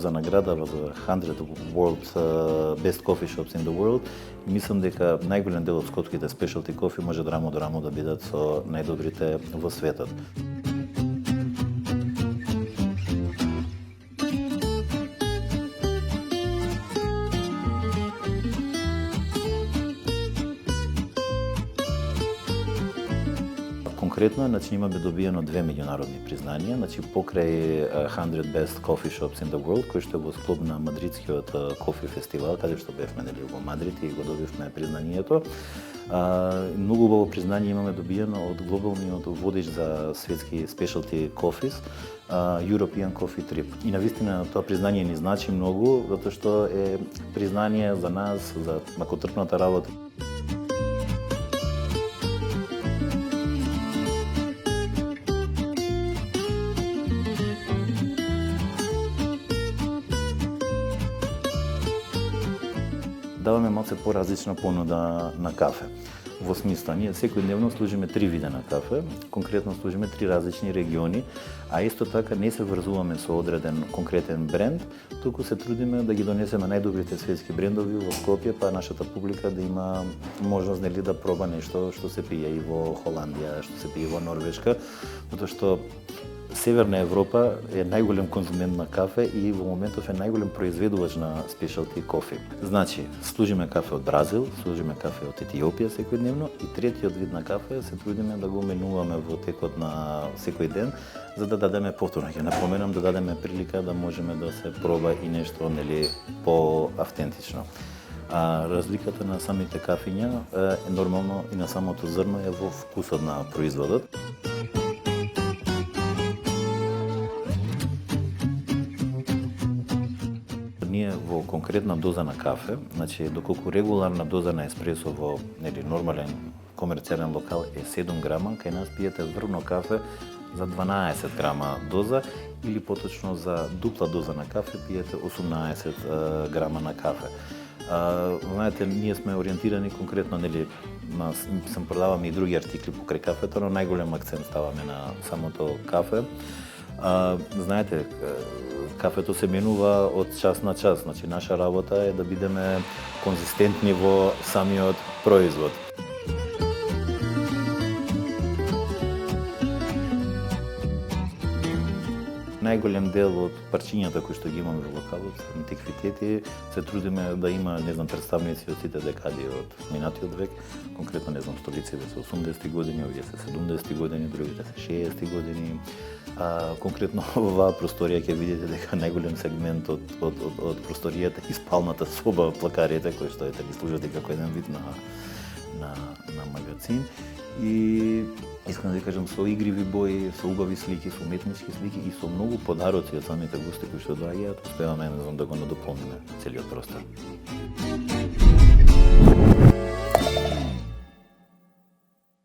За наградава за 100 World Best Coffee Shops in the World. Мислам дека најголем дел од скотските specialty кофи може рамо до рамо да бидат со најдобрите во светот. Конкретно, имаме добиено 2 меѓународни признања, покрај 100 Best Coffee Shops in the World, кој што е во склоп на Мадридскиот кофи фестивал, каде што бевме во Мадрид и го добивме признанието. Многу убаво признање имаме добиено од глобалниот водич за светски specialty coffees, European Coffee Trip. И навистина тоа признање ни значи многу, затоа што е признање за нас, за макотрпната работа. Даваме малце поразлична понуда на кафе. Во смисла, ние секојдневно служиме 3 вида на кафе, конкретно служиме 3 различни региони, а исто така не се врзуваме со одреден конкретен бренд, туку се трудиме да ги донесеме најдобрите светски брендови во Скопје, па нашата публика да има можност да проба нешто што се пие и во Холандија, што се пие во Норвешка, затоа што Северна Европа е најголем конзумент на кафе и во моментов е најголем произведувач на specialty кофи. Значи, служиме кафе од Бразил, служиме кафе од Етиопија секојдневно и третиот вид на кафе се трудиме да го менуваме во текот на секој ден, за да дадеме повторно, ќе напоменам, да дадеме прилика да можеме да се проба и нешто по-автентично. Разликата на самите кафиња е нормално и на самото зрно е во вкусот на производот. Ние во конкретна доза на кафе, доколку регуларна доза на еспресо во нормален комерцијален локал е 7 грама, кај нас пиете врвно кафе за 12 грама доза или поточно за дупла доза на кафе пиете 18 грама на кафе. Знаете, ние сме ориентирани конкретно, сам продаваме и други артикли покрај кафето, но најголем акцент ставаме на самото кафе. Знаете, кафето се менува од час на час, наша работа е да бидеме конзистентни во самиот производ. Најголем дел од парчињата кои што ги имаме во локалот, антиквитети, се трудиме да има, представници од сите декади од минатиот век, конкретно, столиците се 80-ти години, овие се 70-ти години, другите се 60-ти години. Конкретно во оваа просторија ќе видите дека најголем сегмент од просторијата и спалната соба, плакарите кои што ги служат и како еден вид на магазин. И искам да ви кажам, со игриви бои, со убави слики, со уметнички слики и со многу подароци од самите гости кои што доаѓаат, успеваме да го надополниме целиот простор.